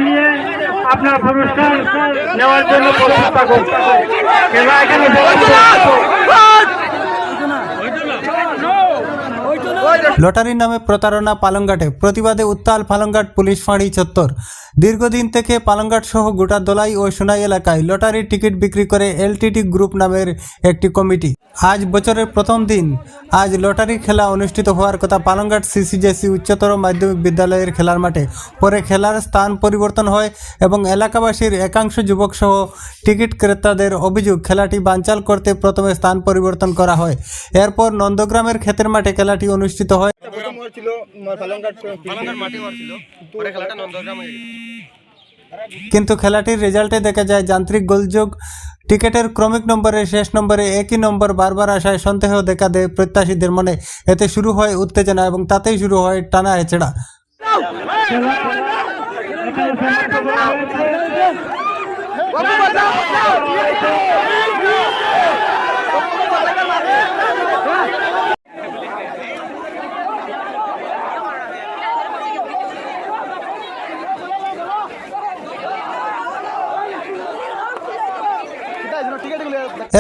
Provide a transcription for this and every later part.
নিয়ে আপনার পুরস্কার নেওয়ার জন্য প্রস্তুত থাকুন। এখানে লটারির নামে প্রতারণা পালংঘাটে, প্রতিবাদে উত্তাল পালংঘাট পুলিশ ফাঁড়ি চত্বর। দীর্ঘদিন থেকে পালংঘাট সহ গোটা দোলাই ও সোনাই এলাকায় লটারির টিকিট বিক্রি করে এলটিটি গ্রুপ নামের একটি কমিটি। আজ বছরের প্রথম দিন আজ লটারি খেলা অনুষ্ঠিত হওয়ার কথা পালংঘাট সিসিজেসি উচ্চতর মাধ্যমিক বিদ্যালয়ের খেলার মাঠে। পরে খেলার স্থান পরিবর্তন হয় এবং এলাকাবাসীর একাংশ যুবক সহ টিকিট ক্রেতাদের অভিযোগ খেলাটি বানচাল করতে প্রথমে স্থান পরিবর্তন করা হয়। এরপর নন্দগ্রামের ক্ষেতের মাঠে খেলাটি অনুষ্ঠিত হয়। কিন্তু খেলাটির রেজাল্টে দেখা যায় যান্ত্রিক গোলযোগ। টিকেটের ক্রমিক নম্বরের শেষ নম্বরে একই নম্বর বারবার আসায় সন্দেহ দেখা দেয় প্রত্যাশীদের মনে। এতে শুরু হয় উত্তেজনা এবং তাতেই শুরু হয় টানা হেঁচড়া।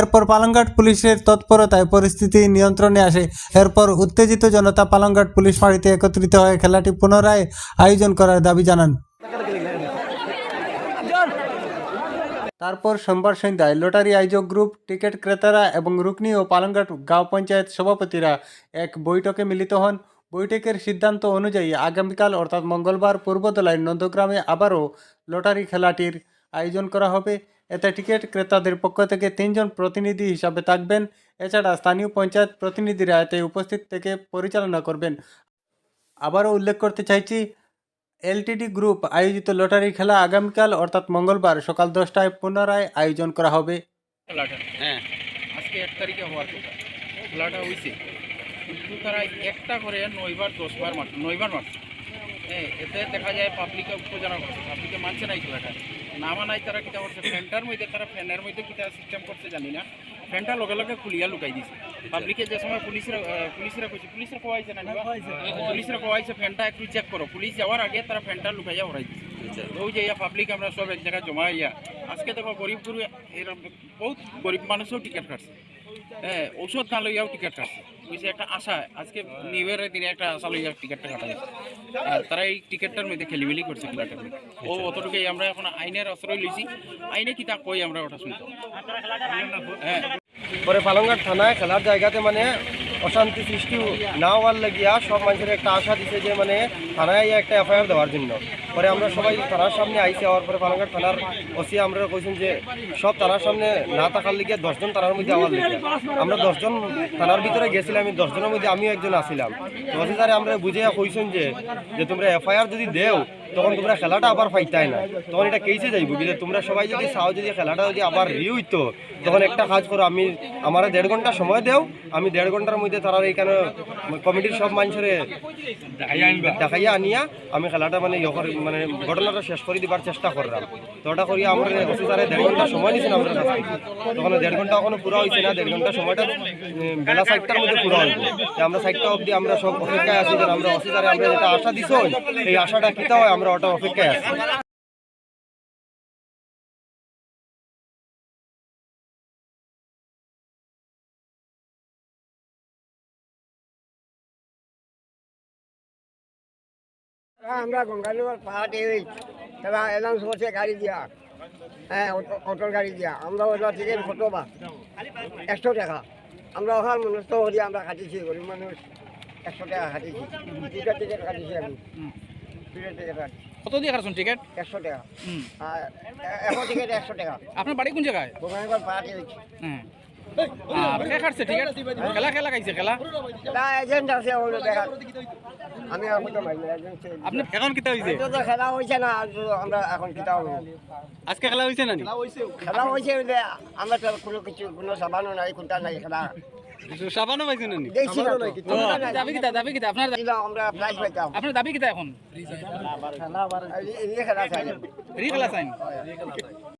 এরপর পালংঘাট পুলিশের তৎপরতায় পরিস্থিতি নিয়ন্ত্রণে আসে। এরপর উত্তেজিত জনতা পালংঘাট পুলিশ ফাঁড়িতে একত্রিত হয়ে খেলাটি পুনরায় আয়োজন করার দাবি জানান। তারপর সোমবার সন্ধ্যায় লটারি আয়োজক গ্রুপ, টিকিট ক্রেতারা এবং রুকনি ও পালংঘাট গাঁও পঞ্চায়েত সভাপতিরা এক বৈঠকে মিলিত হন। বৈঠকের সিদ্ধান্ত অনুযায়ী আগামীকাল অর্থাৎ মঙ্গলবার পূর্বদলায় নন্দগ্রামে আবারও লটারি খেলাটির আয়োজন করা হবে। এতে টিকিট ক্রেতাদের পক্ষ থেকে 3 জন প্রতিনিধি হিসাবে থাকবেন। এছাড়া স্থানীয় পঞ্চায়েত প্রতিনিধিরা এতে উপস্থিত থেকে পরিচালনা করবেন। আবারও উল্লেখ করতে চাইছি, এলটিডি গ্রুপ আয়োজিত লটারি খেলা আগামীকাল অর্থাৎ মঙ্গলবার সকাল 10টায় পুনরায় আয়োজন করা হবে। আজকে 1 তারিখে হওয়ার কথা খেলাটা হয়েছে, কিন্তু তারা একটা করে 9বার 10বার মারছে, 9বার মারছে। এতে দেখা যায় পাবলিকে উত্তেজনা করছে, পাবলিকে মানছে না এই খেলাটা। না মানায় তারা কিতা করছে, ফ্যানের মধ্যে কিতা সিস্টেম করছে জানি না, ফ্যানটা লগে লগে খুলিয়া লুকাই দিছে। পাবলিকে যে সময় পুলিশরা কইছে, পুলিশরা কোয়াইছে না, পুলিশরা কোয়াইছে ফ্যানটা একটু চেক করো। পুলিশ যাওয়ার আগে তারা ফ্যানটা লুকাইয়া হরাই দিছে। ওই যে পাবলিক আমরা সব এক জায়গায় জমা হইয়া আজকে দেখো গরিব গুরু এরকম বহুত গরিব মানুষও টিকিট কাটছে, ঔষধ না লইয়াও টিকিট কাটছে। বুঝছে একটা আশা, আজকে নিউ ইয়ারের দিনে একটা আশা লইয়া টিকিটটা কাটা গেছে। আর তারা এই টিকিটটার মধ্যে খেলিমেলি করছে খেলাটার মধ্যে। ও অতটুকুই আমরা এখন আইনের আশ্রয় লইছি, আইনে কি তা কই আমরা ওটা শুনতাম। পরে পালংঘাট থানায় খেলার জায়গাতে মানে অশান্তি সৃষ্টি না হওয়ার লাগিয়া সব মানুষের একটা আশা দিছে যে মানে থানায় একটা এফআইআর দেওয়ার জন্য। পরে আমরা সবাই থানার সামনে আইসি হওয়ার পরে পালংঘাট থানার ওসি আমরা কইছেন যে সব থানার সামনে না থাকার লিগে 10 জন থানার মধ্যে আওয়ার লিগে আমরা 10 জন থানার ভিতরে গেছিলাম। আমি 10 জনের মধ্যে আমিও একজন আসছিলাম। ওসি স্যারে আমরা বুঝিয়া কইছেন যে তোমরা এফআইআর যদি দেও তখন তোমরা খেলাটা আবার ফাইতাই না, তখন এটা কেসে যাইব। কিন্তু তোমরা সবাই যদি চাও যদি খেলাটা যদি আবার হইতো তখন একটা কাজ করো, আমার 1.5 ঘন্টা সময় দেও, আমি 1.5 ঘন্টার মধ্যে তারা এইখানে কমিটির সব মানুষের দেখাইয়া আনিয়া আমি খেলাটা মানে মানে ঘটনাটা শেষ করে দিবার চেষ্টা করলাম। তো ওটা করিয়া আমার অফিসারে 1.5 ঘন্টা সময় নিয়েছেন আমাদের কাছ থেকে। তখন 1.5 ঘন্টা এখনো পুরো হয়েছে না, 1.5 ঘন্টা সময়টা বেলা 4টার মধ্যে পুরো হইব। আমরা 4টা অবধি আমরা সব অপেক্ষায় আছি যে আমরা অফিসারে আমরা যেটা আশা দিছ এই আশাটা কিতা হয় আমরা ওটা অপেক্ষায় আছি। আমরা গঙ্গানগর পাহাড়ে তারা অ্যানাউন্স করছে গাড়ি দিয়া, অটোর গাড়ি দিয়া। আমরা ওটা টিকিট ফটো বা 100 টাকা আমরা ওখান মনস্থ করি আমরা কাটিছি, গরিব মানুষ 100 টাকা কাটিছি। টিকিট কাটিছি আমি, টিকিট কাটি। কত দিয়ে কাটছেন টিকিট? 100 টাকা। এখন টিকিট 100 টাকা। আপনার বাড়ি কোন জায়গায়? গঙ্গানগর পাহাড়ে। খেলা খাইছে খেলা এজেন্ট আছে আমি আপনি এখন কিতা হইছে? খেলা হয়েছে না আমরা এখন কিতা হবো। আজকে খেলা হইছে না? খেলা হয়েছে আমরা তো কোনো কিছু কোনো সাবানও নাই, কোনটা নাই খেলা। সাবানও পাইছেন না? দাবি কিতা আপনার? আমরা প্রাইজ পাইতাম। আপনার দাবি কিতা এখন? খেলা চাই। খেলা চাই।